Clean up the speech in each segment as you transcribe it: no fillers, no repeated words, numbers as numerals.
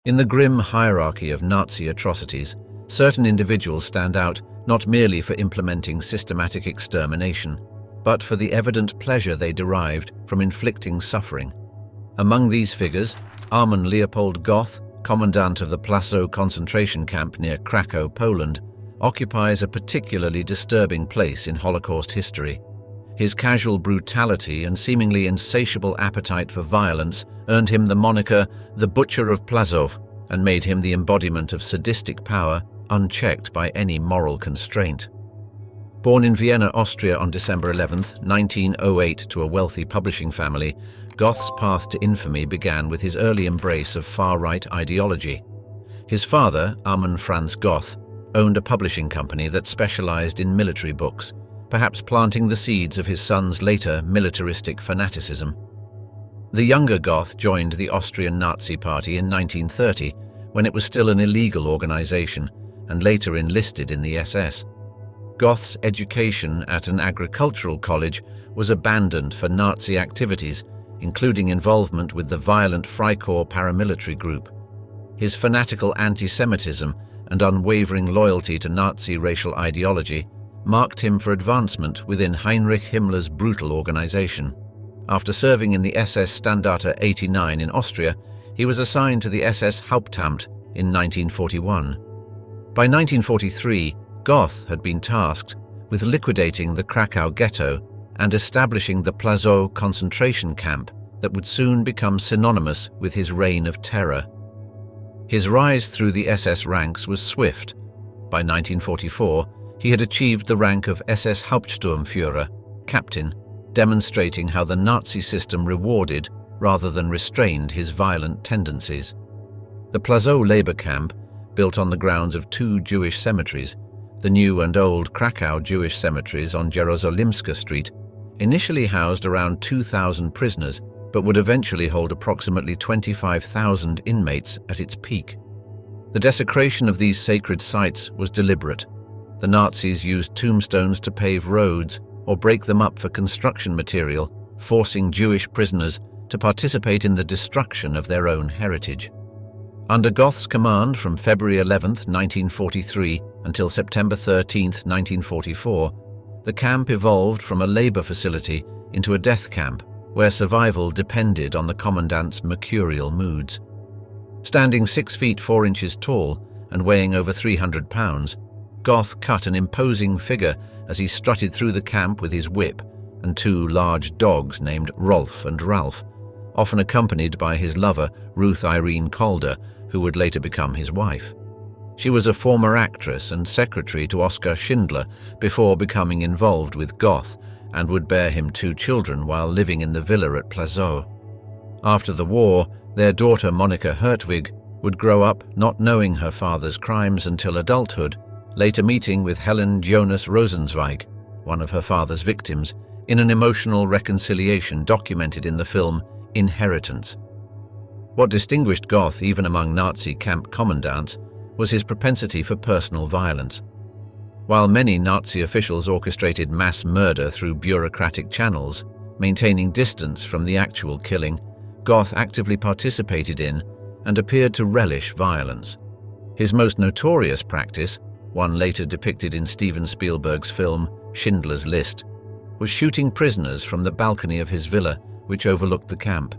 In the grim hierarchy of Nazi atrocities, certain individuals stand out not merely for implementing systematic extermination, but for the evident pleasure they derived from inflicting suffering. Among these figures, Amon Leopold Göth, commandant of the Płaszów concentration camp near Kraków, Poland, occupies a particularly disturbing place in Holocaust history. His casual brutality and seemingly insatiable appetite for violence earned him the moniker the Butcher of Płaszów and made him the embodiment of sadistic power unchecked by any moral constraint. Born in Vienna, Austria on December 11, 1908 to a wealthy publishing family, Göth's path to infamy began with his early embrace of far-right ideology. His father, Amon Franz Göth, owned a publishing company that specialized in military books, perhaps planting the seeds of his son's later militaristic fanaticism. The younger Göth joined the Austrian Nazi Party in 1930, when it was still an illegal organization, and later enlisted in the SS. Göth's education at an agricultural college was abandoned for Nazi activities, including involvement with the violent Freikorps paramilitary group. His fanatical anti-Semitism and unwavering loyalty to Nazi racial ideology marked him for advancement within Heinrich Himmler's brutal organization. After serving in the SS Standarte 89 in Austria, he was assigned to the SS Hauptamt in 1941. By 1943, Göth had been tasked with liquidating the Kraków ghetto and establishing the Płaszów concentration camp that would soon become synonymous with his reign of terror. His rise through the SS ranks was swift. By 1944, he had achieved the rank of SS Hauptsturmführer, captain, demonstrating how the Nazi system rewarded rather than restrained his violent tendencies. The Płaszów labor camp, built on the grounds of two Jewish cemeteries, the new and old Kraków Jewish cemeteries on Jerozolimska Street, initially housed around 2,000 prisoners, but would eventually hold approximately 25,000 inmates at its peak. The desecration of these sacred sites was deliberate. The Nazis used tombstones to pave roads or break them up for construction material, forcing Jewish prisoners to participate in the destruction of their own heritage. Under Göth's command from February 11, 1943 until September 13, 1944, the camp evolved from a labor facility into a death camp where survival depended on the commandant's mercurial moods. Standing 6 feet 4 inches tall and weighing over 300 pounds, Göth cut an imposing figure as he strutted through the camp with his whip and two large dogs named Rolf and Ralph, often accompanied by his lover, Ruth Irene Calder, who would later become his wife. She was a former actress and secretary to Oskar Schindler before becoming involved with Göth and would bear him 2 children while living in the villa at Płaszów. After the war, their daughter Monika Hertwig would grow up not knowing her father's crimes until adulthood, later meeting with Helen Jonas Rosenzweig, one of her father's victims, in an emotional reconciliation documented in the film Inheritance. What distinguished Göth even among Nazi camp commandants was his propensity for personal violence. While many Nazi officials orchestrated mass murder through bureaucratic channels, maintaining distance from the actual killing, Göth actively participated in and appeared to relish violence. His most notorious practice, one later depicted in Steven Spielberg's film Schindler's List, was shooting prisoners from the balcony of his villa, which overlooked the camp.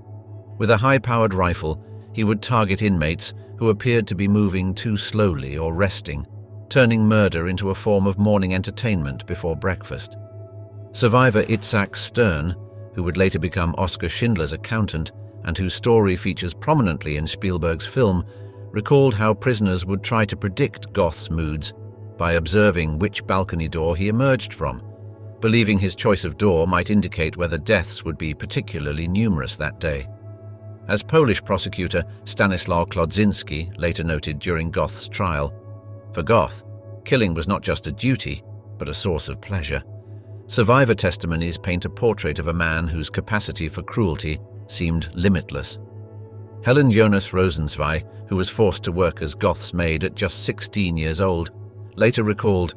With a high-powered rifle, he would target inmates who appeared to be moving too slowly or resting, turning murder into a form of morning entertainment before breakfast. Survivor Itzhak Stern, who would later become Oskar Schindler's accountant and whose story features prominently in Spielberg's film, recalled how prisoners would try to predict Göth's moods by observing which balcony door he emerged from, believing his choice of door might indicate whether deaths would be particularly numerous that day. As Polish prosecutor Stanislaw Klodzinski later noted during Göth's trial, for Göth, killing was not just a duty, but a source of pleasure. Survivor testimonies paint a portrait of a man whose capacity for cruelty seemed limitless. Helen Jonas Rosenzweig, who was forced to work as Göth's maid at just 16 years old, later recalled,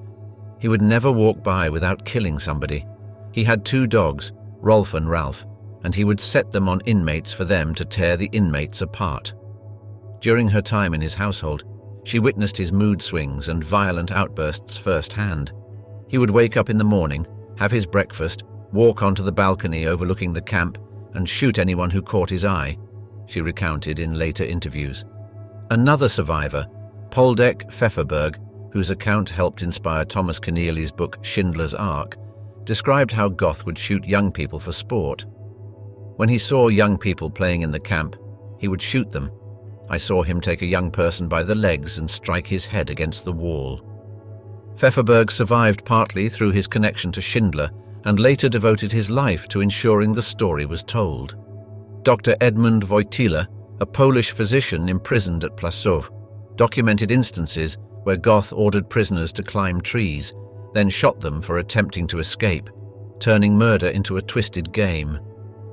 "He would never walk by without killing somebody. He had 2 dogs, Rolf and Ralph, and he would set them on inmates for them to tear the inmates apart." During her time in his household, she witnessed his mood swings and violent outbursts firsthand. He would wake up in the morning, have his breakfast, walk onto the balcony overlooking the camp, and shoot anyone who caught his eye, she recounted in later interviews. Another survivor, Poldek Pfefferberg, whose account helped inspire Thomas Keneally's book Schindler's Ark, described how Göth would shoot young people for sport. When he saw young people playing in the camp, he would shoot them. I saw him take a young person by the legs and strike his head against the wall. Pfefferberg survived partly through his connection to Schindler and later devoted his life to ensuring the story was told. Dr. Edmund Wojtyla, a Polish physician imprisoned at Płaszów, documented instances where Göth ordered prisoners to climb trees, then shot them for attempting to escape, turning murder into a twisted game.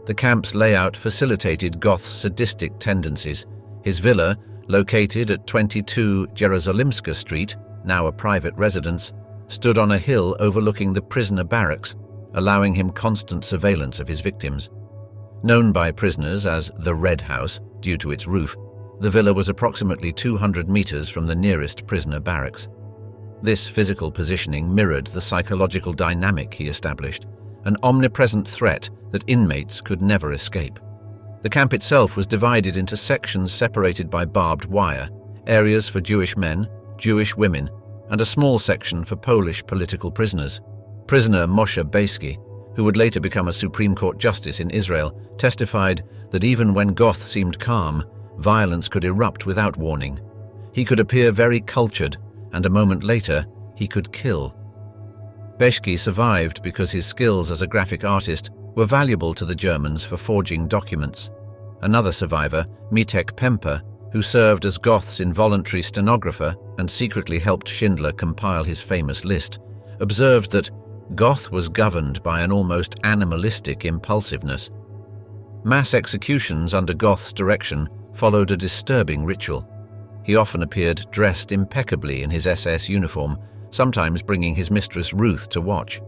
The camp's layout facilitated Göth's sadistic tendencies. His villa, located at 22 Jerozolimska Street, now a private residence, stood on a hill overlooking the prisoner barracks, allowing him constant surveillance of his victims. Known by prisoners as the Red House due to its roof, the villa was approximately 200 meters from the nearest prisoner barracks. This physical positioning mirrored the psychological dynamic he established, an omnipresent threat that inmates could never escape. The camp itself was divided into sections separated by barbed wire, areas for Jewish men, Jewish women, and a small section for Polish political prisoners. Prisoner Moshe Beisky, who would later become a Supreme Court justice in Israel, testified that even when Göth seemed calm, violence could erupt without warning. He could appear very cultured, and a moment later, he could kill. Beisky survived because his skills as a graphic artist were valuable to the Germans for forging documents. Another survivor, Mitek Pemper, who served as Göth's involuntary stenographer and secretly helped Schindler compile his famous list, observed that Göth was governed by an almost animalistic impulsiveness. Mass executions under Göth's direction followed a disturbing ritual. He often appeared dressed impeccably in his SS uniform, sometimes bringing his mistress Ruth to watch.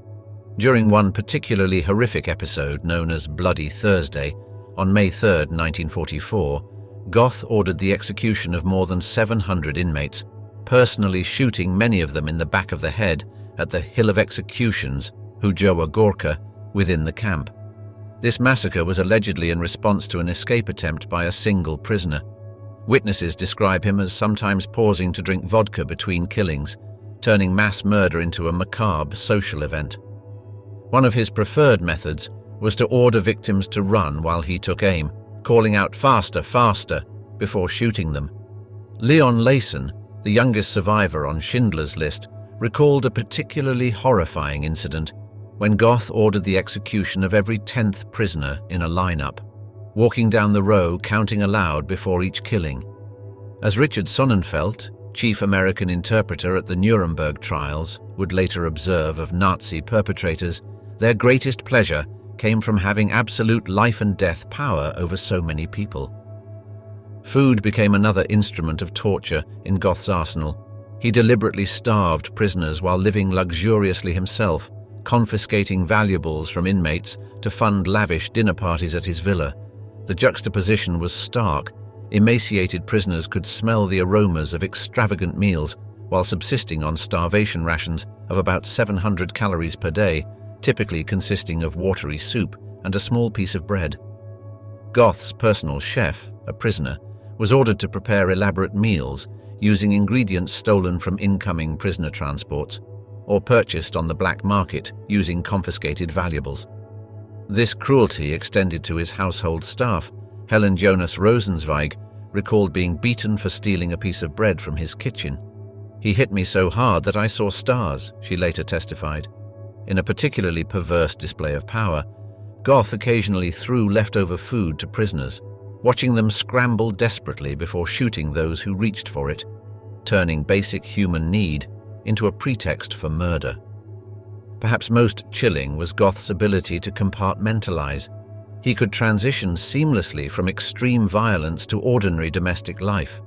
During one particularly horrific episode known as Bloody Thursday, on May 3, 1944, Göth ordered the execution of more than 700 inmates, personally shooting many of them in the back of the head at the Hill of Executions, Hujowa Gorka, within the camp. This massacre was allegedly in response to an escape attempt by a single prisoner. Witnesses describe him as sometimes pausing to drink vodka between killings, turning mass murder into a macabre social event. One of his preferred methods was to order victims to run while he took aim, calling out "faster, faster," before shooting them. Leon Layson, the youngest survivor on Schindler's List, recalled a particularly horrifying incident when Göth ordered the execution of every 10th prisoner in a lineup, walking down the row counting aloud before each killing. As Richard Sonnenfeld, chief American interpreter at the Nuremberg trials, would later observe of Nazi perpetrators, their greatest pleasure came from having absolute life and death power over so many people. Food became another instrument of torture in Göth's arsenal. He deliberately starved prisoners while living luxuriously himself, confiscating valuables from inmates to fund lavish dinner parties at his villa. The juxtaposition was stark. Emaciated prisoners could smell the aromas of extravagant meals while subsisting on starvation rations of about 700 calories per day, typically consisting of watery soup and a small piece of bread. Göth's personal chef, a prisoner, was ordered to prepare elaborate meals using ingredients stolen from incoming prisoner transports or purchased on the black market using confiscated valuables. This cruelty extended to his household staff. Helen Jonas Rosenzweig recalled being beaten for stealing a piece of bread from his kitchen. "He hit me so hard that I saw stars," she later testified. In a particularly perverse display of power, Göth occasionally threw leftover food to prisoners, watching them scramble desperately before shooting those who reached for it, turning basic human need into a pretext for murder. Perhaps most chilling was Göth's ability to compartmentalize. He could transition seamlessly from extreme violence to ordinary domestic life.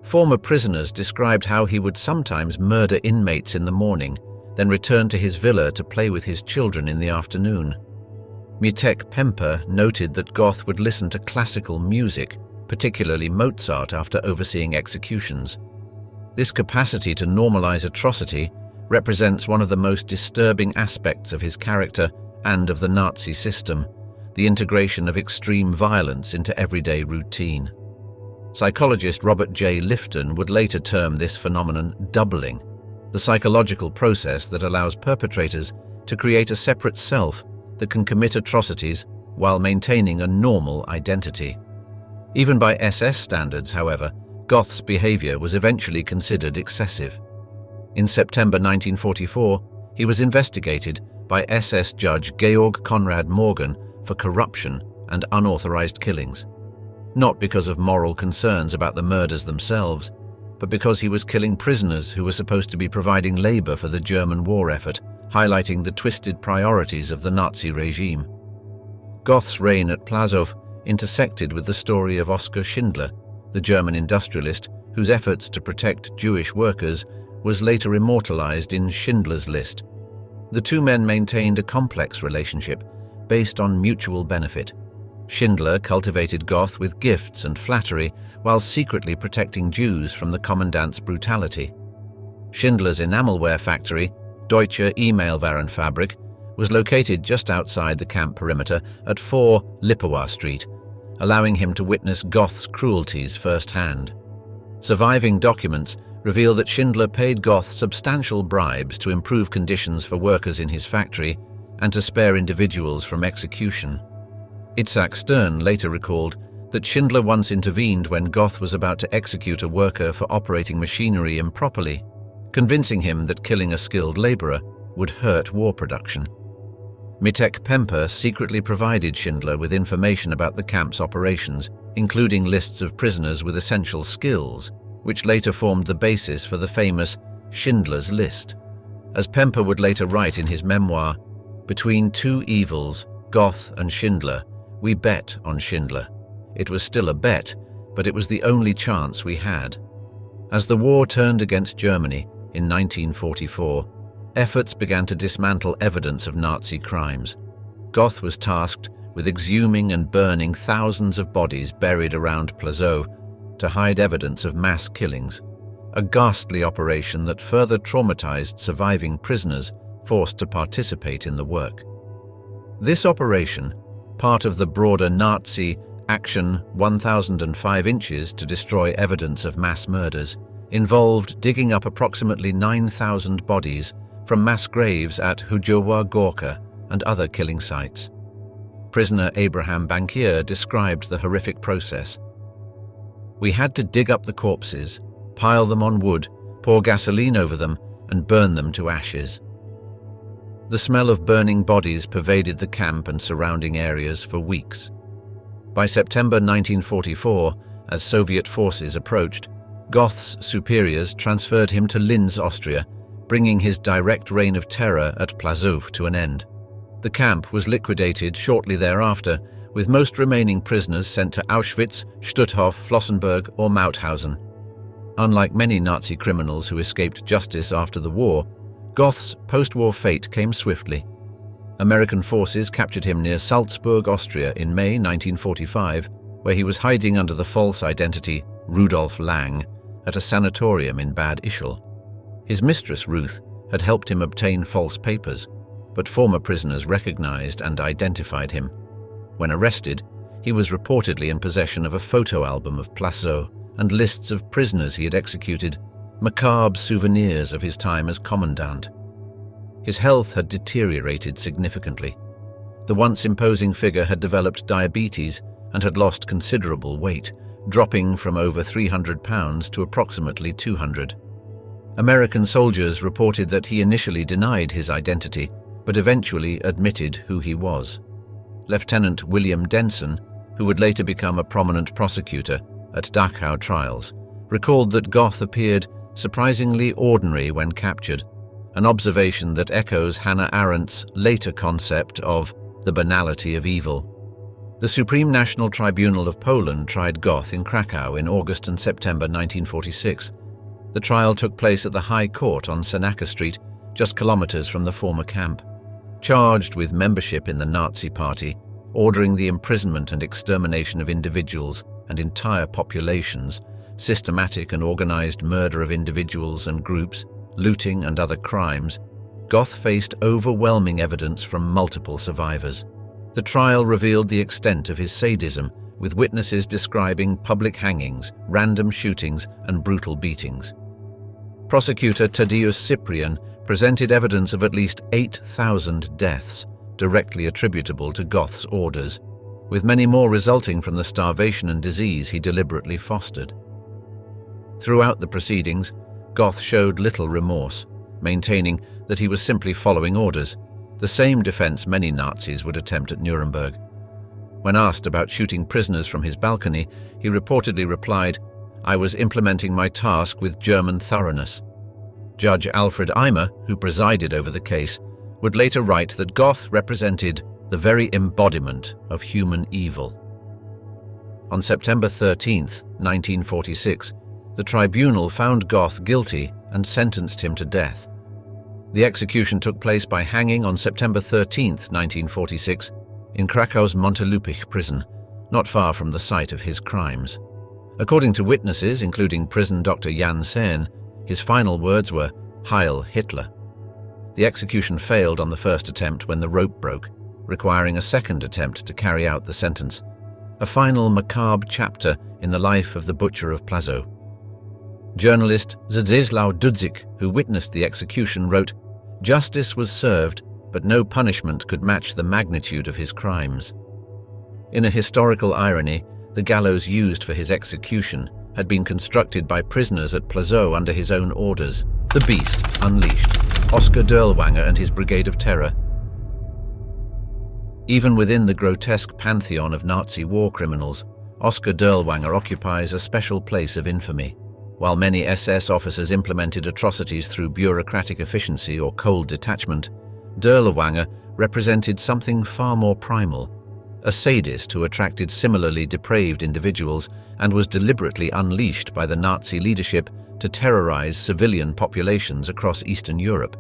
Former prisoners described how he would sometimes murder inmates in the morning, then return to his villa to play with his children in the afternoon. Mitek Pemper noted that Göth would listen to classical music, particularly Mozart after overseeing executions. This capacity to normalize atrocity represents one of the most disturbing aspects of his character and of the Nazi system, the integration of extreme violence into everyday routine. Psychologist Robert J. Lifton would later term this phenomenon doubling, the psychological process that allows perpetrators to create a separate self that can commit atrocities while maintaining a normal identity. Even by SS standards, however, Göth's behavior was eventually considered excessive. In September 1944, he was investigated by SS Judge Georg Conrad Morgan for corruption and unauthorized killings, not because of moral concerns about the murders themselves, but because he was killing prisoners who were supposed to be providing labor for the German war effort, highlighting the twisted priorities of the Nazi regime. Göth's reign at Płaszów intersected with the story of Oskar Schindler, the German industrialist whose efforts to protect Jewish workers was later immortalized in Schindler's List. The two men maintained a complex relationship based on mutual benefit. Schindler cultivated Göth with gifts and flattery while secretly protecting Jews from the commandant's brutality. Schindler's enamelware factory, Deutsche E-Mail-Warenfabrik, was located just outside the camp perimeter at 4 Lipowa Street, allowing him to witness Göth's cruelties firsthand. Surviving documents reveal that Schindler paid Göth substantial bribes to improve conditions for workers in his factory and to spare individuals from execution. Itzhak Stern later recalled that Schindler once intervened when Göth was about to execute a worker for operating machinery improperly, convincing him that killing a skilled laborer would hurt war production. Mitek Pemper secretly provided Schindler with information about the camp's operations, including lists of prisoners with essential skills, which later formed the basis for the famous Schindler's List. As Pemper would later write in his memoir, "Between two evils, Göth and Schindler, we bet on Schindler. It was still a bet, but it was the only chance we had." As the war turned against Germany in 1944, efforts began to dismantle evidence of Nazi crimes. Göth was tasked with exhuming and burning thousands of bodies buried around Płaszów to hide evidence of mass killings, a ghastly operation that further traumatized surviving prisoners forced to participate in the work. This operation, part of the broader Nazi Action 1005 Inches to destroy evidence of mass murders, involved digging up approximately 9,000 bodies from mass graves at Hujowa Gorka and other killing sites. Prisoner Abraham Bankier described the horrific process. "We had to dig up the corpses, pile them on wood, pour gasoline over them, and burn them to ashes." The smell of burning bodies pervaded the camp and surrounding areas for weeks. By September 1944, as Soviet forces approached, Göth's superiors transferred him to Linz, Austria, bringing his direct reign of terror at Płaszów to an end. The camp was liquidated shortly thereafter, with most remaining prisoners sent to Auschwitz, Stutthof, Flossenburg, or Mauthausen. Unlike many Nazi criminals who escaped justice after the war, Göth's post-war fate came swiftly. American forces captured him near Salzburg, Austria in May 1945, where he was hiding under the false identity Rudolf Lang at a sanatorium in Bad Ischl. His mistress, Ruth, had helped him obtain false papers, but former prisoners recognized and identified him. When arrested, he was reportedly in possession of a photo album of Płaszów and lists of prisoners he had executed, macabre souvenirs of his time as commandant. His health had deteriorated significantly. The once imposing figure had developed diabetes and had lost considerable weight, dropping from over 300 pounds to approximately 200. American soldiers reported that he initially denied his identity, but eventually admitted who he was. Lieutenant William Denson, who would later become a prominent prosecutor at Dachau trials, recalled that Göth appeared surprisingly ordinary when captured, an observation that echoes Hannah Arendt's later concept of the banality of evil. The Supreme National Tribunal of Poland tried Göth in Krakow in August and September 1946. The trial took place at the High Court on Senaka Street, just kilometers from the former camp. Charged with membership in the Nazi Party, ordering the imprisonment and extermination of individuals, and entire populations, systematic and organized murder of individuals and groups, looting and other crimes, Göth faced overwhelming evidence from multiple survivors. The trial revealed the extent of his sadism, with witnesses describing public hangings, random shootings, and brutal beatings. Prosecutor Tadeusz Cyprian presented evidence of at least 8,000 deaths, directly attributable to Göth's orders, with many more resulting from the starvation and disease he deliberately fostered. Throughout the proceedings, Göth showed little remorse, maintaining that he was simply following orders, the same defense many Nazis would attempt at Nuremberg. When asked about shooting prisoners from his balcony, he reportedly replied, "I was implementing my task with German thoroughness." Judge Alfred Eimer, who presided over the case, would later write that Göth represented the very embodiment of human evil. On September 13, 1946, the tribunal found Göth guilty and sentenced him to death. The execution took place by hanging on September 13, 1946, in Krakow's Montelupich prison, not far from the site of his crimes. According to witnesses, including prison doctor Jan Sen, his final words were, "Heil Hitler." The execution failed on the first attempt when the rope broke, requiring a second attempt to carry out the sentence, a final macabre chapter in the life of the Butcher of Płaszów. Journalist Zdzisław Dudzik, who witnessed the execution, wrote, "Justice was served, but no punishment could match the magnitude of his crimes." In a historical irony, the gallows used for his execution had been constructed by prisoners at Płaszów under his own orders. The beast unleashed, Oskar Dirlewanger and his Brigade of Terror. Even within the grotesque pantheon of Nazi war criminals, Oskar Dirlewanger occupies a special place of infamy. While many SS officers implemented atrocities through bureaucratic efficiency or cold detachment, Dirlewanger represented something far more primal, a sadist who attracted similarly depraved individuals and was deliberately unleashed by the Nazi leadership to terrorize civilian populations across Eastern Europe.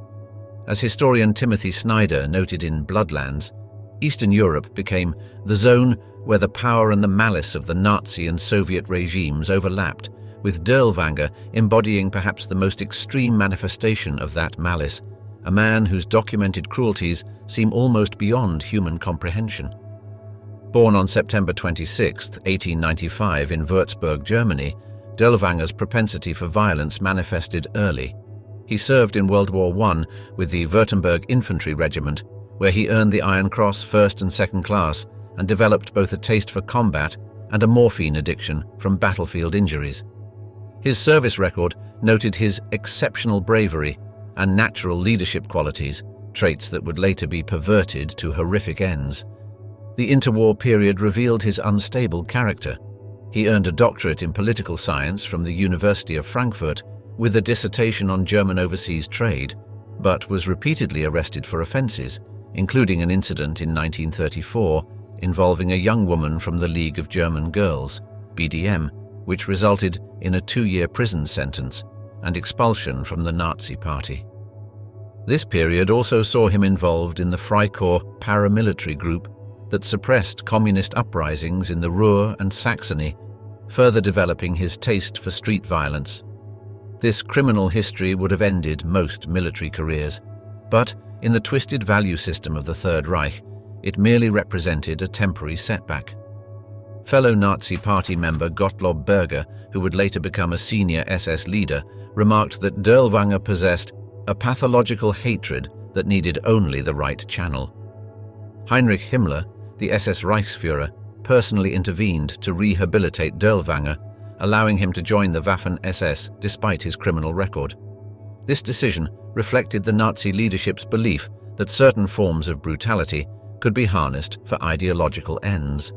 As historian Timothy Snyder noted in Bloodlands, Eastern Europe became the zone where the power and the malice of the Nazi and Soviet regimes overlapped, with Dirlewanger embodying perhaps the most extreme manifestation of that malice, a man whose documented cruelties seem almost beyond human comprehension. Born on September 26, 1895 in Würzburg, Germany, Dirlewanger's propensity for violence manifested early. He served in World War I with the Württemberg Infantry Regiment, where he earned the Iron Cross first and second class and developed both a taste for combat and a morphine addiction from battlefield injuries. His service record noted his exceptional bravery and natural leadership qualities, traits that would later be perverted to horrific ends. The interwar period revealed his unstable character. He earned a doctorate in political science from the University of Frankfurt with a dissertation on German overseas trade, but was repeatedly arrested for offences, including an incident in 1934 involving a young woman from the League of German Girls, BDM, which resulted in a 2-year prison sentence and expulsion from the Nazi Party. This period also saw him involved in the Freikorps paramilitary group that suppressed communist uprisings in the Ruhr and Saxony, further developing his taste for street violence. This criminal history would have ended most military careers, but in the twisted value system of the Third Reich, it merely represented a temporary setback. Fellow Nazi Party member Gottlob Berger, who would later become a senior SS leader, remarked that Dirlewanger possessed a pathological hatred that needed only the right channel. Heinrich Himmler, the SS Reichsführer, personally intervened to rehabilitate Dirlewanger, allowing him to join the Waffen-SS despite his criminal record. This decision reflected the Nazi leadership's belief that certain forms of brutality could be harnessed for ideological ends.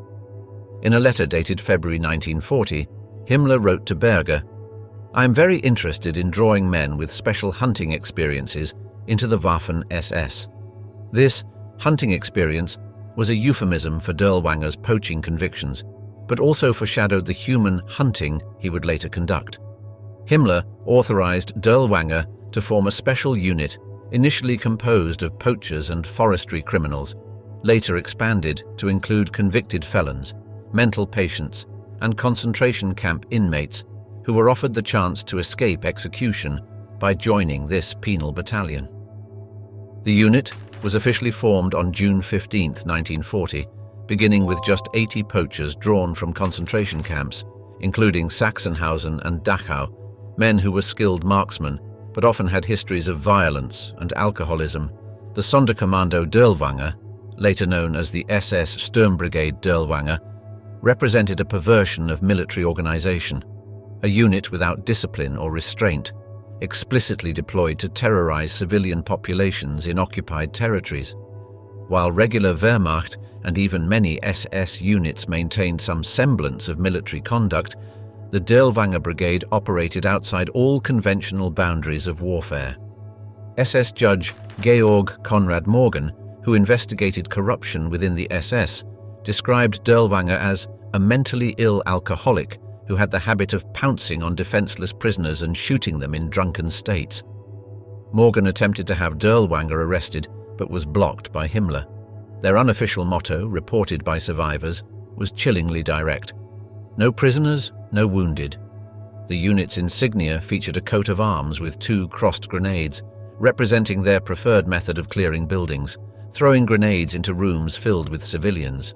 In a letter dated February 1940, Himmler wrote to Berger, "I am very interested in drawing men with special hunting experiences into the Waffen-SS. This hunting experience was a euphemism for Dirlewanger's poaching convictions, but also foreshadowed the human hunting he would later conduct. Himmler authorized Dirlewanger to form a special unit initially composed of poachers and forestry criminals, later expanded to include convicted felons, mental patients, and concentration camp inmates who were offered the chance to escape execution by joining this penal battalion. The unit was officially formed on June 15, 1940, beginning with just 80 poachers drawn from concentration camps, including Sachsenhausen and Dachau, men who were skilled marksmen but often had histories of violence and alcoholism. The Sonderkommando Dirlewanger, later known as the SS Sturmbrigade Dirlewanger, represented a perversion of military organization, a unit without discipline or restraint, explicitly deployed to terrorize civilian populations in occupied territories. While regular Wehrmacht and even many SS units maintained some semblance of military conduct, the Dirlewanger Brigade operated outside all conventional boundaries of warfare. SS Judge Georg Conrad Morgan, who investigated corruption within the SS, described Dirlewanger as a mentally ill alcoholic who had the habit of pouncing on defenseless prisoners and shooting them in drunken states. Morgan attempted to have Dirlewanger arrested, but was blocked by Himmler. Their unofficial motto, reported by survivors, was chillingly direct: no prisoners, no wounded. The unit's insignia featured a coat of arms with 2 crossed grenades, representing their preferred method of clearing buildings, throwing grenades into rooms filled with civilians.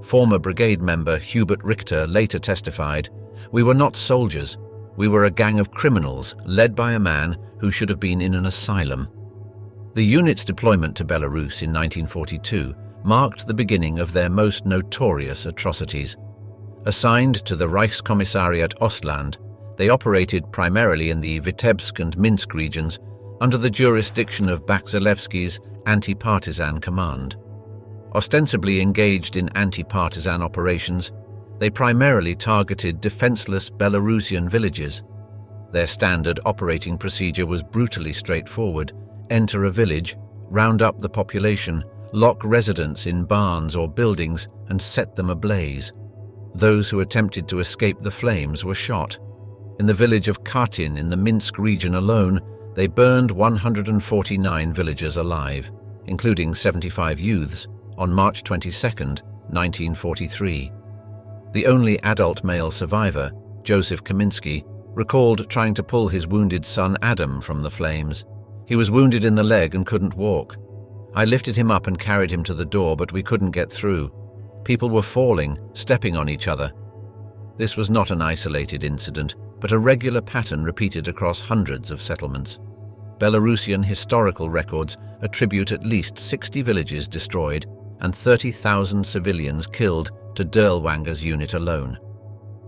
Former brigade member Hubert Richter later testified, "We were not soldiers. We were a gang of criminals led by a man who should have been in an asylum." The unit's deployment to Belarus in 1942 marked the beginning of their most notorious atrocities. Assigned to the Reichskommissariat Ostland, they operated primarily in the Vitebsk and Minsk regions under the jurisdiction of Bakzelewski's anti-partisan command. Ostensibly engaged in anti-partisan operations, they primarily targeted defenseless Belarusian villages. Their standard operating procedure was brutally straightforward: enter a village, round up the population, lock residents in barns or buildings, and set them ablaze. Those who attempted to escape the flames were shot. In the village of Katyn in the Minsk region alone, they burned 149 villagers alive, including 75 youths, on March 22, 1943. The only adult male survivor, Joseph Kaminski, recalled trying to pull his wounded son Adam from the flames. He was wounded in the leg and couldn't walk. I lifted him up and carried him to the door, but we couldn't get through. People were falling, stepping on each other. This was not an isolated incident, but a regular pattern repeated across hundreds of settlements. Belarusian historical records attribute at least 60 villages destroyed and 30,000 civilians killed to Dirlewanger's unit alone.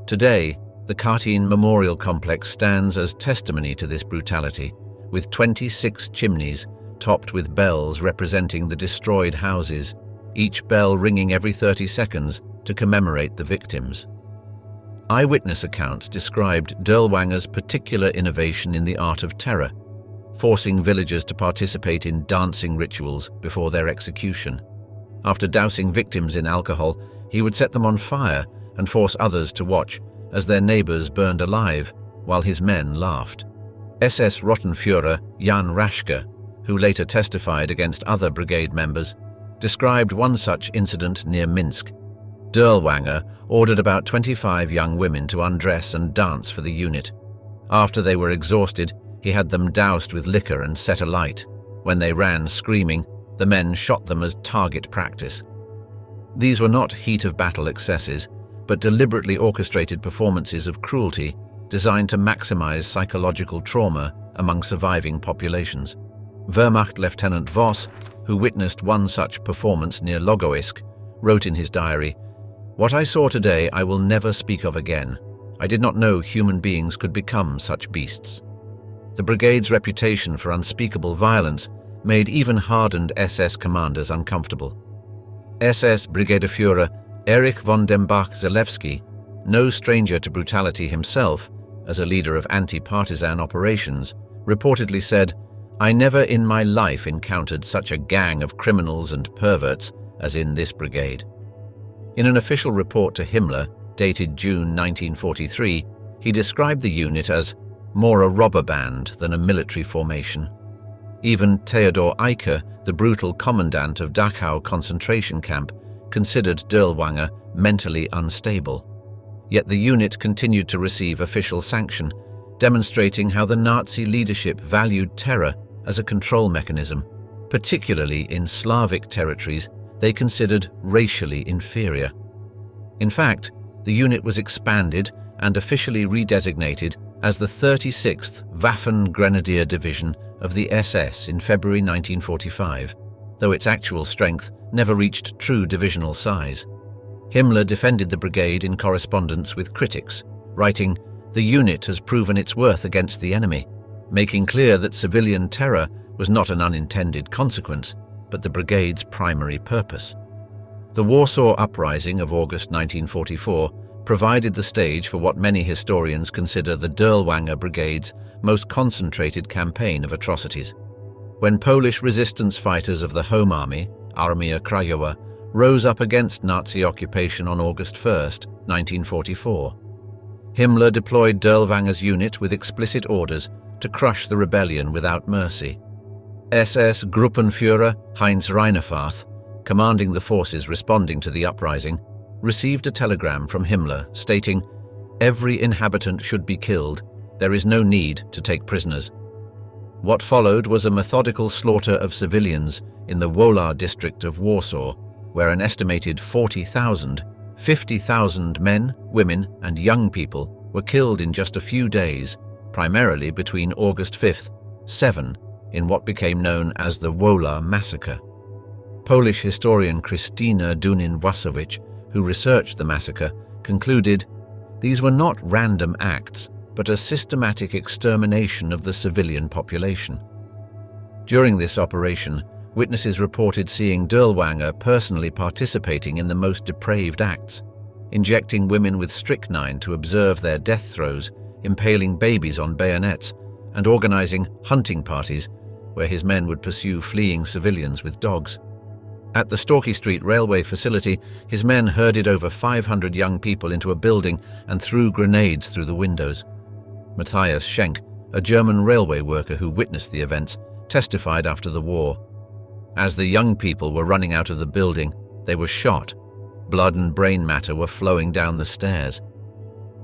Today, the Katyn Memorial Complex stands as testimony to this brutality, with 26 chimneys topped with bells representing the destroyed houses, each bell ringing every 30 seconds to commemorate the victims. Eyewitness accounts described Dirlewanger's particular innovation in the art of terror, forcing villagers to participate in dancing rituals before their execution. After dousing victims in alcohol, he would set them on fire and force others to watch as their neighbors burned alive while his men laughed. SS Rottenführer Jan Raschke, who later testified against other brigade members, described one such incident near Minsk. Dirlewanger ordered about 25 young women to undress and dance for the unit. After they were exhausted, he had them doused with liquor and set alight. When they ran screaming, the men shot them as target practice. These were not heat-of-battle excesses, but deliberately orchestrated performances of cruelty designed to maximize psychological trauma among surviving populations. Wehrmacht Lieutenant Voss, who witnessed one such performance near Logoisk, wrote in his diary, "What I saw today I will never speak of again. I did not know human beings could become such beasts." The brigade's reputation for unspeakable violence made even hardened SS commanders uncomfortable. SS Brigadeführer Erich von dem Bach-Zelewski, no stranger to brutality himself, as a leader of anti-partisan operations, reportedly said, "I never in my life encountered such a gang of criminals and perverts as in this brigade." In an official report to Himmler, dated June 1943, he described the unit as more a robber band than a military formation. Even Theodor Eicke, the brutal commandant of Dachau concentration camp, considered Dirlewanger mentally unstable. Yet the unit continued to receive official sanction, demonstrating how the Nazi leadership valued terror as a control mechanism, particularly in Slavic territories they considered racially inferior. In fact, the unit was expanded and officially redesignated as the 36th Waffen Grenadier Division of the SS in February 1945, though its actual strength never reached true divisional size. Himmler defended the brigade in correspondence with critics, writing, "The unit has proven its worth against the enemy," making clear that civilian terror was not an unintended consequence, but the brigade's primary purpose. The Warsaw Uprising of August 1944 provided the stage for what many historians consider the Dirlewanger Brigade's most concentrated campaign of atrocities. When Polish resistance fighters of the Home Army, Armia Krajowa, rose up against Nazi occupation on August 1, 1944, Himmler deployed Dirlewanger's unit with explicit orders to crush the rebellion without mercy. SS Gruppenführer Heinz Reineffath, commanding the forces responding to the uprising, received a telegram from Himmler stating, "Every inhabitant should be killed. There is no need to take prisoners." What followed was a methodical slaughter of civilians in the Wola district of Warsaw, where an estimated 50,000 men, women, and young people were killed in just a few days, primarily between August 5th, 7, in what became known as the Wola Massacre. Polish historian Krystyna Dunin-Wasowicz, who researched the massacre, concluded, "These were not random acts, but a systematic extermination of the civilian population." During this operation, witnesses reported seeing Dirlewanger personally participating in the most depraved acts, injecting women with strychnine to observe their death throes, impaling babies on bayonets, and organizing hunting parties where his men would pursue fleeing civilians with dogs. At the Storky Street railway facility, his men herded over 500 young people into a building and threw grenades through the windows. Matthias Schenk, a German railway worker who witnessed the events, testified after the war. As the young people were running out of the building, they were shot. Blood and brain matter were flowing down the stairs.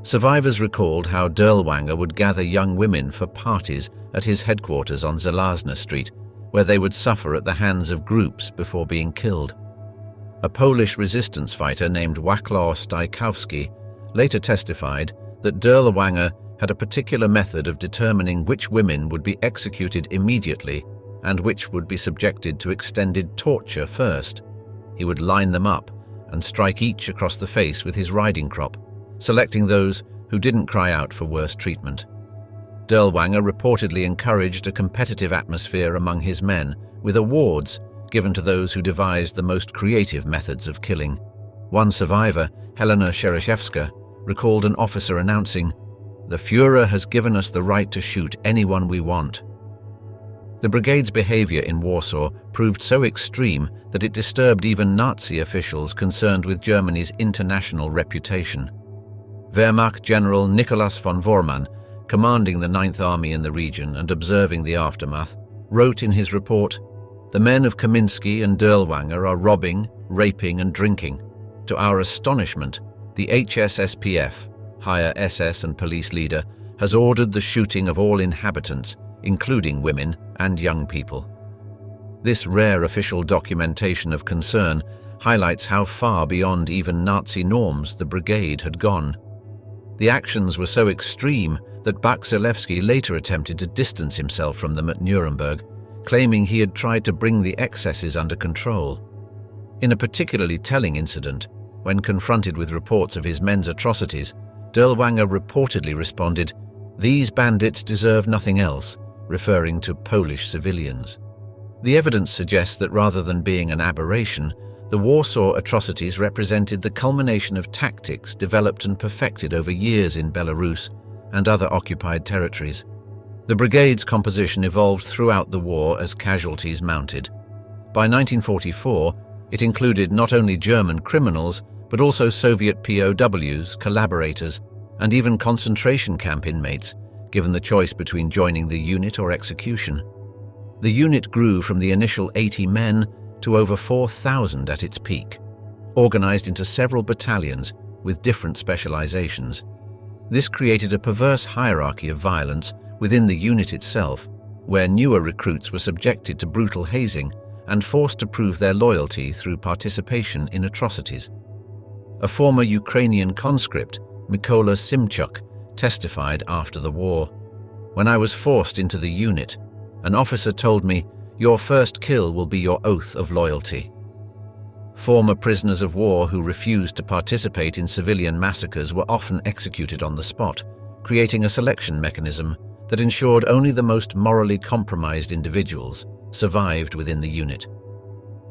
Survivors recalled how Dirlewanger would gather young women for parties at his headquarters on Żelazna Street, where they would suffer at the hands of groups before being killed. A Polish resistance fighter named Wacław Stajkowski later testified that Dirlewanger had a particular method of determining which women would be executed immediately and which would be subjected to extended torture first. He would line them up and strike each across the face with his riding crop, selecting those who didn't cry out for worse treatment. Dirlewanger reportedly encouraged a competitive atmosphere among his men, with awards given to those who devised the most creative methods of killing. One survivor, Helena Shereshevska, recalled an officer announcing, "The Führer has given us the right to shoot anyone we want." The brigade's behavior in Warsaw proved so extreme that it disturbed even Nazi officials concerned with Germany's international reputation. Wehrmacht General Nicholas von Vormann, commanding the 9th Army in the region and observing the aftermath, wrote in his report, "The men of Kamiński and Dirlewanger are robbing, raping and drinking. To our astonishment, the HSSPF, higher SS and police leader, has ordered the shooting of all inhabitants, including women and young people." This rare official documentation of concern highlights how far beyond even Nazi norms the brigade had gone. The actions were so extreme that Bakselewski later attempted to distance himself from them at Nuremberg, claiming he had tried to bring the excesses under control. In a particularly telling incident, when confronted with reports of his men's atrocities, Dirlewanger reportedly responded, "These bandits deserve nothing else," referring to Polish civilians. The evidence suggests that rather than being an aberration, the Warsaw atrocities represented the culmination of tactics developed and perfected over years in Belarus and other occupied territories. The brigade's composition evolved throughout the war as casualties mounted. By 1944, it included not only German criminals, but also Soviet POWs, collaborators, and even concentration camp inmates, given the choice between joining the unit or execution. The unit grew from the initial 80 men to over 4,000 at its peak. Organized into several battalions, with different specializations. This created a perverse hierarchy of violence within the unit itself, where newer recruits were subjected to brutal hazing and forced to prove their loyalty through participation in atrocities. A former Ukrainian conscript, Mykola Simchuk, testified after the war. "When I was forced into the unit, an officer told me, 'Your first kill will be your oath of loyalty.'" Former prisoners of war who refused to participate in civilian massacres were often executed on the spot, creating a selection mechanism that ensured only the most morally compromised individuals survived within the unit.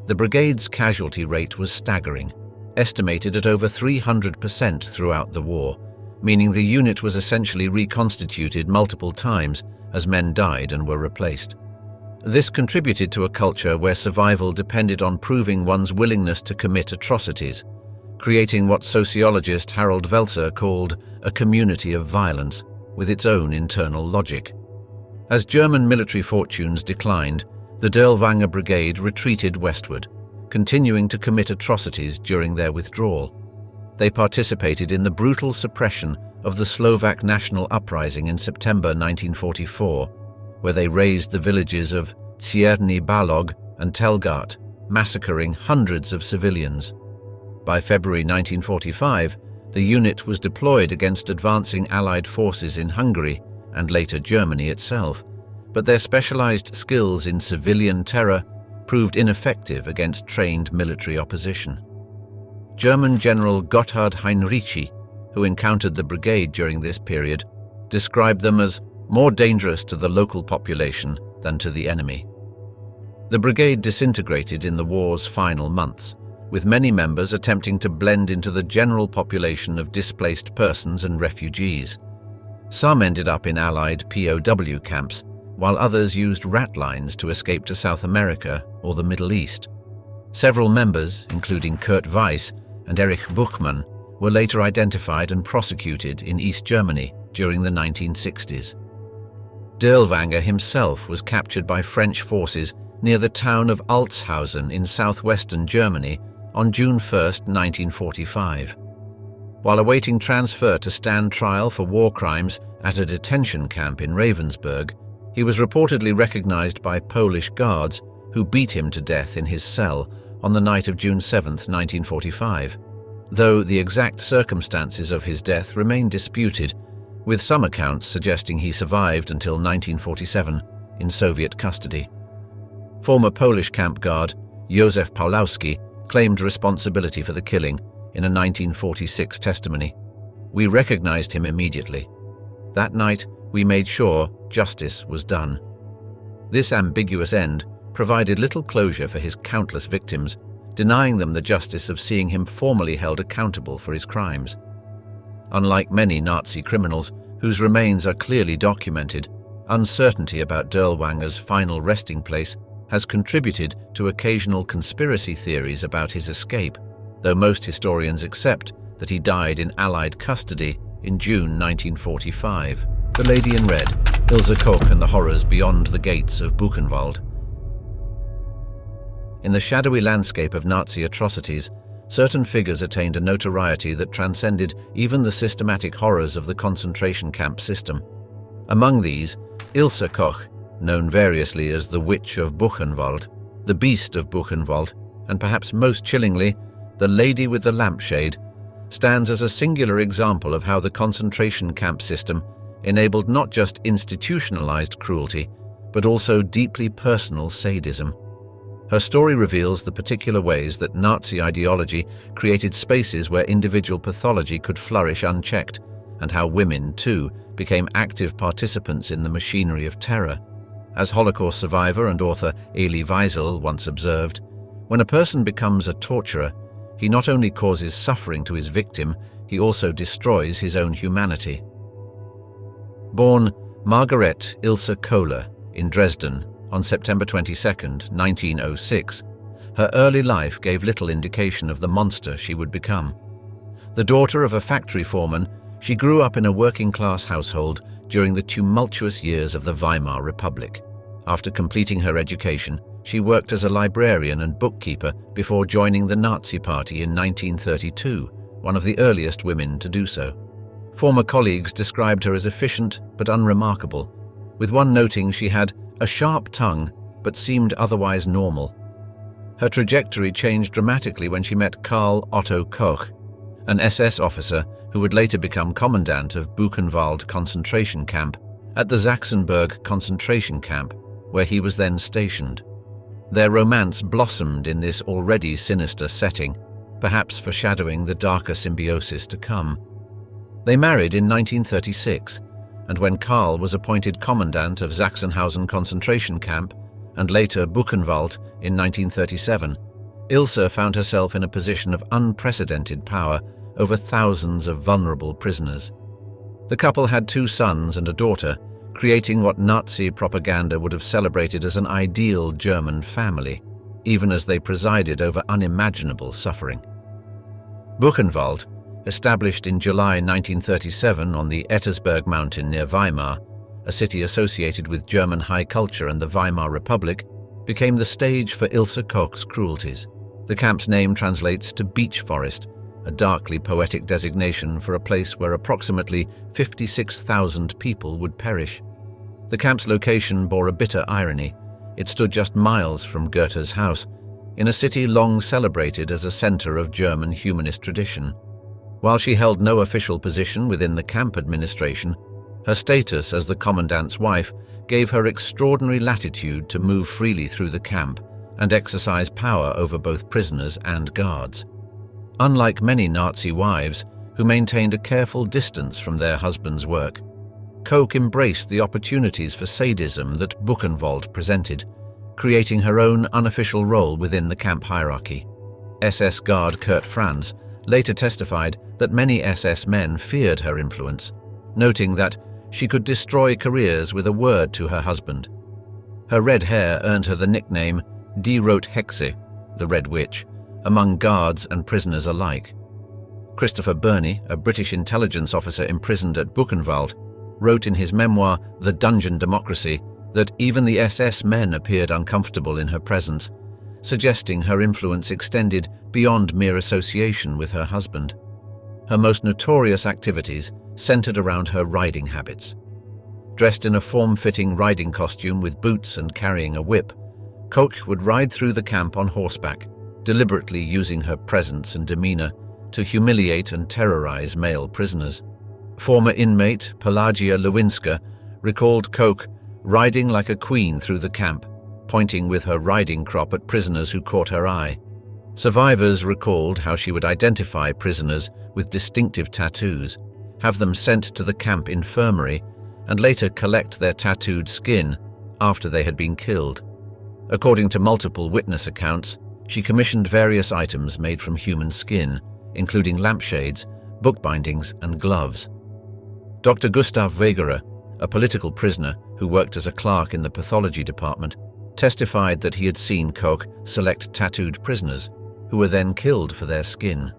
The brigade's casualty rate was staggering, estimated at over 300% throughout the war, meaning the unit was essentially reconstituted multiple times as men died and were replaced. This contributed to a culture where survival depended on proving one's willingness to commit atrocities, creating what sociologist Harold Velzer called a community of violence with its own internal logic. As German military fortunes declined, the Dirlewanger Brigade retreated westward, continuing to commit atrocities during their withdrawal. They participated in the brutal suppression of the Slovak national uprising in September 1944, where they razed the villages of Cierny Balog and Telgat, massacring hundreds of civilians. By February 1945, the unit was deployed against advancing Allied forces in Hungary and later Germany itself, but their specialized skills in civilian terror proved ineffective against trained military opposition. German General Gotthard Heinrici, who encountered the brigade during this period, described them as more dangerous to the local population than to the enemy. The brigade disintegrated in the war's final months, with many members attempting to blend into the general population of displaced persons and refugees. Some ended up in Allied POW camps, while others used rat lines to escape to South America or the Middle East. Several members, including Kurt Weiss and Erich Buchmann, were later identified and prosecuted in East Germany during the 1960s. Dirlewanger himself was captured by French forces near the town of Altshausen in southwestern Germany on June 1, 1945. While awaiting transfer to stand trial for war crimes at a detention camp in Ravensburg, he was reportedly recognized by Polish guards who beat him to death in his cell on the night of June 7, 1945, though the exact circumstances of his death remain disputed, with some accounts suggesting he survived until 1947 in Soviet custody. Former Polish camp guard Józef Pawlowski claimed responsibility for the killing in a 1946 testimony. "We recognized him immediately. That night, we made sure justice was done." This ambiguous end provided little closure for his countless victims, denying them the justice of seeing him formally held accountable for his crimes. Unlike many Nazi criminals, whose remains are clearly documented, uncertainty about Dirlewanger's final resting place has contributed to occasional conspiracy theories about his escape, though most historians accept that he died in Allied custody in June 1945. The Lady in Red, Ilse Koch and the Horrors Beyond the Gates of Buchenwald. In the shadowy landscape of Nazi atrocities, certain figures attained a notoriety that transcended even the systematic horrors of the concentration camp system. Among these, Ilse Koch, known variously as the Witch of Buchenwald, the Beast of Buchenwald, and perhaps most chillingly, the Lady with the Lampshade, stands as a singular example of how the concentration camp system enabled not just institutionalized cruelty, but also deeply personal sadism. Her story reveals the particular ways that Nazi ideology created spaces where individual pathology could flourish unchecked, and how women, too, became active participants in the machinery of terror. As Holocaust survivor and author Elie Wiesel once observed, when a person becomes a torturer, he not only causes suffering to his victim, he also destroys his own humanity. Born Margaret Ilse Kohler in Dresden on September 22, 1906, her early life gave little indication of the monster she would become. The daughter of a factory foreman, she grew up in a working-class household during the tumultuous years of the Weimar Republic. After completing her education, she worked as a librarian and bookkeeper before joining the Nazi Party in 1932, one of the earliest women to do so. Former colleagues described her as efficient but unremarkable, with one noting she had a sharp tongue but seemed otherwise normal. Her trajectory changed dramatically when she met Karl Otto Koch, an SS officer who would later become commandant of Buchenwald concentration camp at the Sachsenberg concentration camp, where he was then stationed. Their romance blossomed in this already sinister setting, perhaps foreshadowing the darker symbiosis to come. They married in 1936, and when Karl was appointed commandant of Sachsenhausen concentration camp and later Buchenwald in 1937, Ilse found herself in a position of unprecedented power over thousands of vulnerable prisoners. The couple had 2 sons and a daughter, creating what Nazi propaganda would have celebrated as an ideal German family, even as they presided over unimaginable suffering. Buchenwald, established in July 1937 on the Ettersberg mountain near Weimar, a city associated with German high culture and the Weimar Republic, became the stage for Ilse Koch's cruelties. The camp's name translates to beech forest, a darkly poetic designation for a place where approximately 56,000 people would perish. The camp's location bore a bitter irony. It stood just miles from Goethe's house, in a city long celebrated as a center of German humanist tradition. While she held no official position within the camp administration, her status as the commandant's wife gave her extraordinary latitude to move freely through the camp and exercise power over both prisoners and guards. Unlike many Nazi wives who maintained a careful distance from their husband's work, Koch embraced the opportunities for sadism that Buchenwald presented, creating her own unofficial role within the camp hierarchy. SS guard Kurt Franz later testified that many SS men feared her influence, noting that she could destroy careers with a word to her husband. Her red hair earned her the nickname Die Rote Hexe, the Red Witch, among guards and prisoners alike. Christopher Burney, a British intelligence officer imprisoned at Buchenwald, wrote in his memoir The Dungeon Democracy that even the SS men appeared uncomfortable in her presence, suggesting her influence extended beyond mere association with her husband. Her most notorious activities centered around her riding habits. Dressed in a form-fitting riding costume with boots and carrying a whip, Koch would ride through the camp on horseback, deliberately using her presence and demeanor to humiliate and terrorize male prisoners. Former inmate Pelagia Lewinska recalled Koch riding like a queen through the camp, pointing with her riding crop at prisoners who caught her eye. Survivors recalled how she would identify prisoners with distinctive tattoos, have them sent to the camp infirmary, and later collect their tattooed skin after they had been killed. According to multiple witness accounts, she commissioned various items made from human skin, including lampshades, bookbindings, and gloves. Dr. Gustav Wegerer, a political prisoner who worked as a clerk in the pathology department, testified that he had seen Koch select tattooed prisoners, who were then killed for their skin.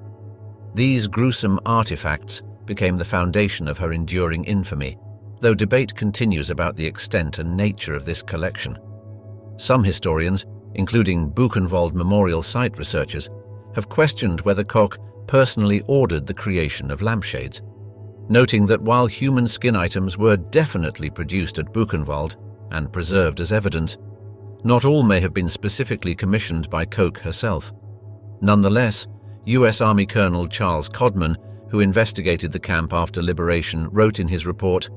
These gruesome artifacts became the foundation of her enduring infamy, though debate continues about the extent and nature of this collection. Some historians, including Buchenwald Memorial Site researchers, have questioned whether Koch personally ordered the creation of lampshades, noting that while human skin items were definitely produced at Buchenwald and preserved as evidence, not all may have been specifically commissioned by Koch herself. Nonetheless, U.S. Army Colonel Charles Codman, who investigated the camp after liberation, wrote in his report,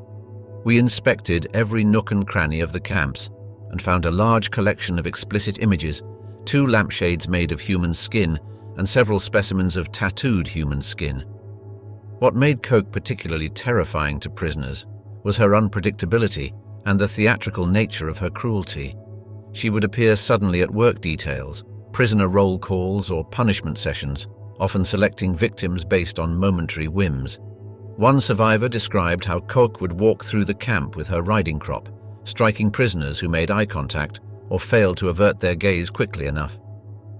"We inspected every nook and cranny of the camps and found a large collection of explicit images, 2 lampshades made of human skin, and several specimens of tattooed human skin." What made Koch particularly terrifying to prisoners was her unpredictability and the theatrical nature of her cruelty. She would appear suddenly at work details, prisoner roll calls, or punishment sessions, often selecting victims based on momentary whims. One survivor described how Koch would walk through the camp with her riding crop, striking prisoners who made eye contact or failed to avert their gaze quickly enough.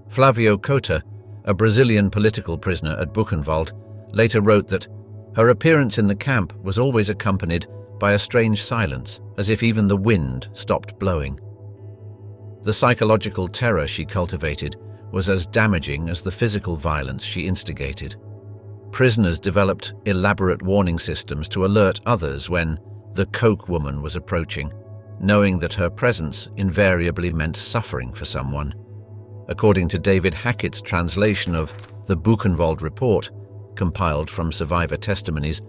Flavio Cota, a Brazilian political prisoner at Buchenwald, later wrote that her appearance in the camp was always accompanied by a strange silence, as if even the wind stopped blowing. The psychological terror she cultivated was as damaging as the physical violence she instigated. prisoners developed elaborate warning systems to alert others when the Koch woman was approaching, knowing that her presence invariably meant suffering for someone. According to David Hackett's translation of the Buchenwald report, compiled from survivor testimonies,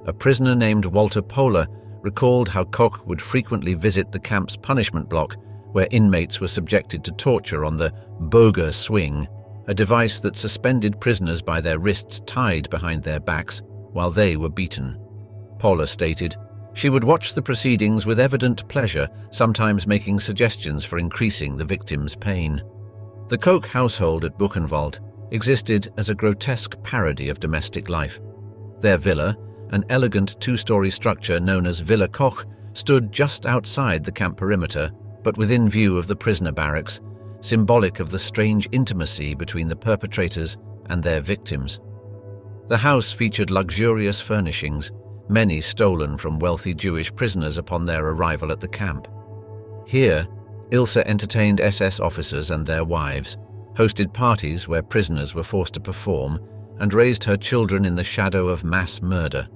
a prisoner named Walter Pohler recalled how Koch would frequently visit the camp's punishment block, where inmates were subjected to torture on the Boger swing, a device that suspended prisoners by their wrists tied behind their backs while they were beaten. Pohler stated, "She would watch the proceedings with evident pleasure, sometimes making suggestions for increasing the victim's pain." The Koch household at Buchenwald existed as a grotesque parody of domestic life. Their villa, an elegant two-story structure known as Villa Koch, stood just outside the camp perimeter, but within view of the prisoner barracks, symbolic of the strange intimacy between the perpetrators and their victims. The house featured luxurious furnishings, many stolen from wealthy Jewish prisoners upon their arrival at the camp. Here, Ilse entertained SS officers and their wives, hosted parties where prisoners were forced to perform, and raised her children in the shadow of mass murder.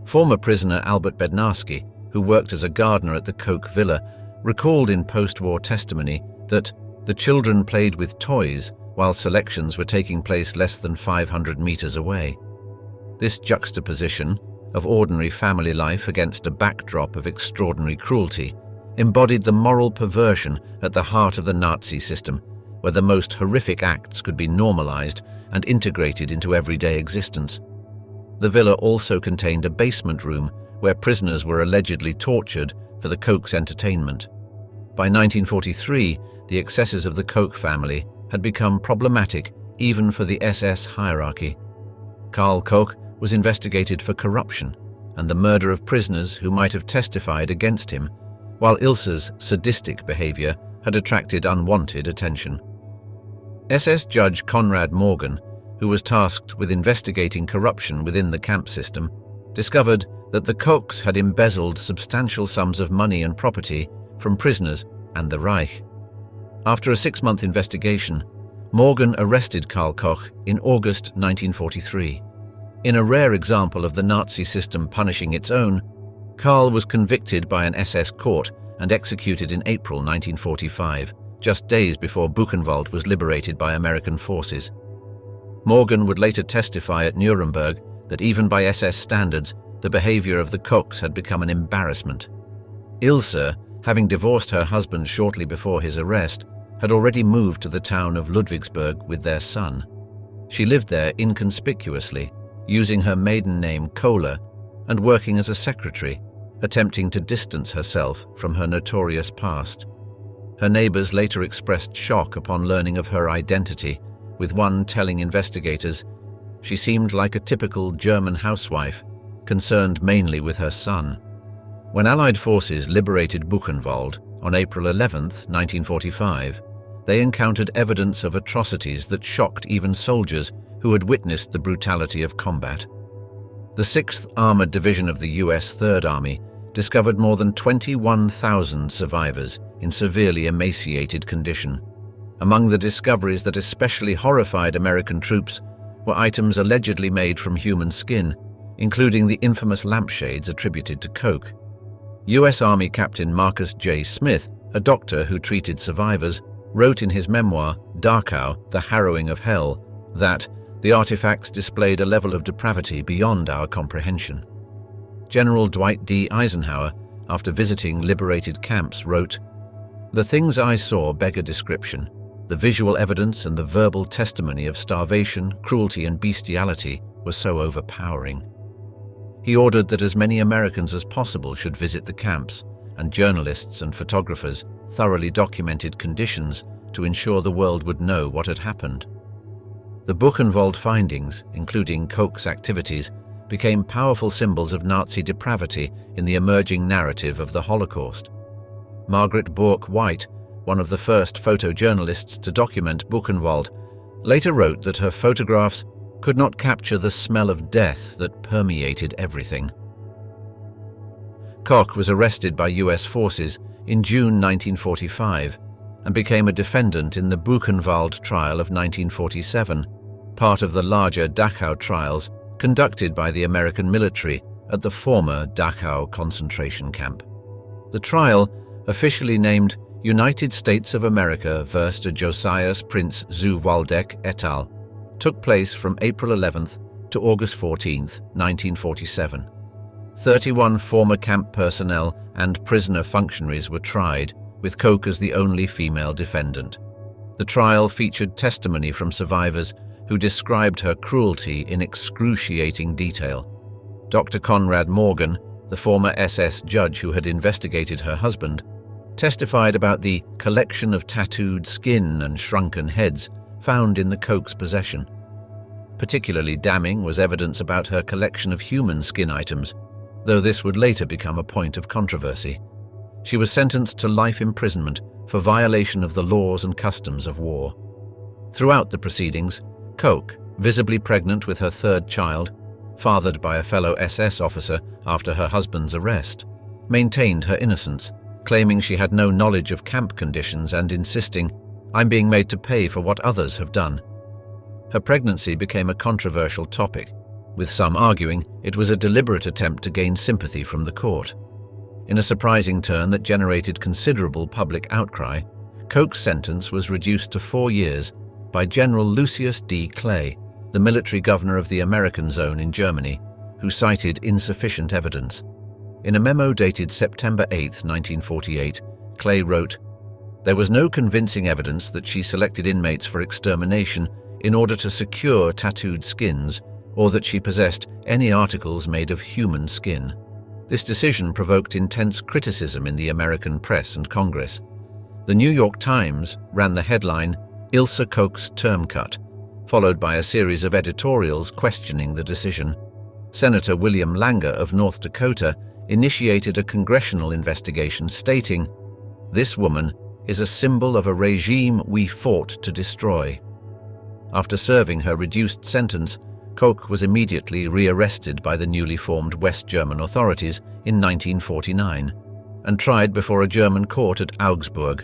Former prisoner Albert Bednarski, who worked as a gardener at the Koch villa, recalled in post-war testimony that the children played with toys while selections were taking place less than 500 meters away. This juxtaposition of ordinary family life against a backdrop of extraordinary cruelty embodied the moral perversion at the heart of the Nazi system, where the most horrific acts could be normalized and integrated into everyday existence. The villa also contained a basement room where prisoners were allegedly tortured for the Koch's entertainment. By 1943, the excesses of the Koch family had become problematic even for the SS hierarchy. Karl Koch was investigated for corruption and the murder of prisoners who might have testified against him, while Ilse's sadistic behavior had attracted unwanted attention. SS Judge Konrad Morgan, who was tasked with investigating corruption within the camp system, discovered that the Kochs had embezzled substantial sums of money and property from prisoners and the Reich. After a 6-month investigation, Morgan arrested Karl Koch in August 1943. In a rare example of the Nazi system punishing its own, Karl was convicted by an SS court and executed in April 1945, just days before Buchenwald was liberated by American forces. Morgan would later testify at Nuremberg that even by SS standards, the behavior of the Kochs had become an embarrassment. Ilse, having divorced her husband shortly before his arrest, had already moved to the town of Ludwigsburg with their son. She lived there inconspicuously, using her maiden name Kohler and working as a secretary, attempting to distance herself from her notorious past. Her neighbors later expressed shock upon learning of her identity, with one telling investigators she seemed like a typical German housewife, concerned mainly with her son. When Allied forces liberated Buchenwald on April 11, 1945, they encountered evidence of atrocities that shocked even soldiers who had witnessed the brutality of combat. The 6th Armored Division of the U.S. Third Army discovered more than 21,000 survivors in severely emaciated condition. Among the discoveries that especially horrified American troops were items allegedly made from human skin, including the infamous lampshades attributed to Koch. U.S. Army Captain Marcus J. Smith, a doctor who treated survivors, wrote in his memoir, Dachau, The Harrowing of Hell, that the artifacts displayed a level of depravity beyond our comprehension. General Dwight D. Eisenhower, after visiting liberated camps, wrote, "The things I saw beggar description. The visual evidence and the verbal testimony of starvation, cruelty, and bestiality were so overpowering." He ordered that as many Americans as possible should visit the camps, and journalists and photographers thoroughly documented conditions to ensure the world would know what had happened. The Buchenwald findings, including Koch's activities, became powerful symbols of Nazi depravity in the emerging narrative of the Holocaust. Margaret Bourke-White, one of the first photojournalists to document Buchenwald, later wrote that her photographs could not capture the smell of death that permeated everything. Koch was arrested by US forces in June 1945 and became a defendant in the Buchenwald trial of 1947, part of the larger Dachau trials conducted by the American military at the former Dachau concentration camp. The trial, officially named United States of America versus Josias Prince zu Waldeck et al., took place from April 11th to August 14th, 1947. 31 former camp personnel and prisoner functionaries were tried, with Koch as the only female defendant. The trial featured testimony from survivors who described her cruelty in excruciating detail. Dr. Konrad Morgan, the former SS judge who had investigated her husband, testified about the collection of tattooed skin and shrunken heads found in the Koch's possession. Particularly damning was evidence about her collection of human skin items, though this would later become a point of controversy. She was sentenced to life imprisonment for violation of the laws and customs of war. Throughout the proceedings, Koch, visibly pregnant with her third child, fathered by a fellow SS officer after her husband's arrest, maintained her innocence, claiming she had no knowledge of camp conditions and insisting, "I'm being made to pay for what others have done." Her pregnancy became a controversial topic, with some arguing it was a deliberate attempt to gain sympathy from the court. In a surprising turn that generated considerable public outcry, Koch's sentence was reduced to 4 years by General Lucius D. Clay, the military governor of the American zone in Germany, who cited insufficient evidence. In a memo dated September 8, 1948, Clay wrote, "There was no convincing evidence that she selected inmates for extermination in order to secure tattooed skins, or that she possessed any articles made of human skin." This decision provoked intense criticism in the American press and Congress. The New York Times ran the headline, "Ilse Koch's term cut," followed by a series of editorials questioning the decision. Senator William Langer of North Dakota initiated a congressional investigation stating, "This woman is a symbol of a regime we fought to destroy." After serving her reduced sentence, Koch was immediately rearrested by the newly formed West German authorities in 1949 and tried before a German court at Augsburg.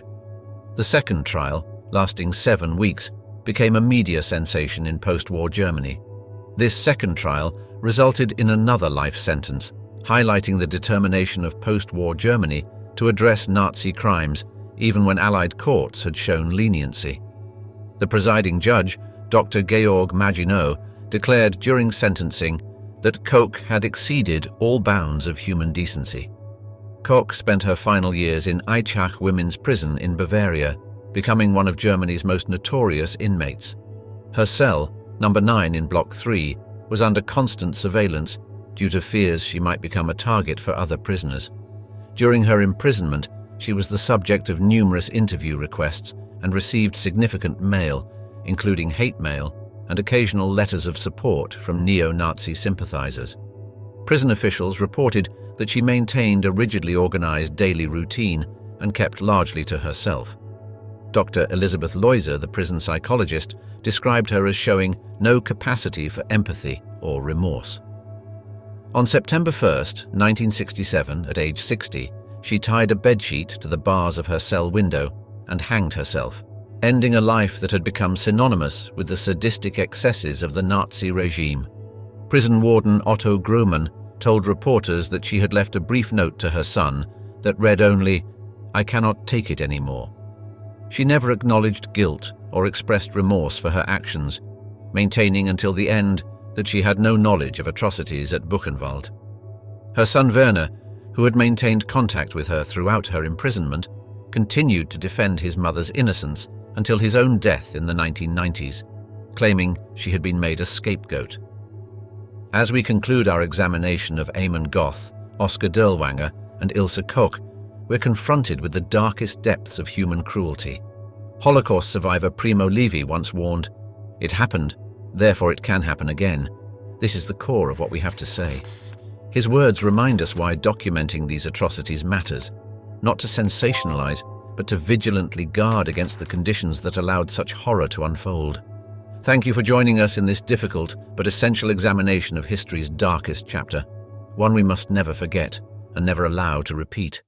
The second trial, lasting 7 weeks, became a media sensation in post-war Germany. This second trial resulted in another life sentence, highlighting the determination of post-war Germany to address Nazi crimes even when Allied courts had shown leniency. The presiding judge, Dr. Georg Maginot, declared during sentencing that Koch had exceeded all bounds of human decency. Koch spent her final years in Aichach Women's Prison in Bavaria, becoming one of Germany's most notorious inmates. Her cell, number 9 in Block 3, was under constant surveillance due to fears she might become a target for other prisoners. During her imprisonment, she was the subject of numerous interview requests and received significant mail, including hate mail and occasional letters of support from neo-Nazi sympathizers. Prison officials reported that she maintained a rigidly organized daily routine and kept largely to herself. Dr. Elizabeth Loiser, the prison psychologist, described her as showing no capacity for empathy or remorse. On September 1st, 1967, at age 60, she tied a bedsheet to the bars of her cell window and hanged herself, ending a life that had become synonymous with the sadistic excesses of the Nazi regime. Prison warden Otto Grumann told reporters that she had left a brief note to her son that read only, "I cannot take it anymore." She never acknowledged guilt or expressed remorse for her actions, maintaining until the end that she had no knowledge of atrocities at Buchenwald. Her son Werner, who had maintained contact with her throughout her imprisonment, continued to defend his mother's innocence until his own death in the 1990s, claiming she had been made a scapegoat. As we conclude our examination of Amon Göth, Oskar Dirlewanger, and Ilse Koch, we're confronted with the darkest depths of human cruelty. Holocaust survivor Primo Levi once warned, "It happened, therefore it can happen again." This is the core of what we have to say. His words remind us why documenting these atrocities matters, not to sensationalize, but to vigilantly guard against the conditions that allowed such horror to unfold. Thank you for joining us in this difficult but essential examination of history's darkest chapter, one we must never forget and never allow to repeat.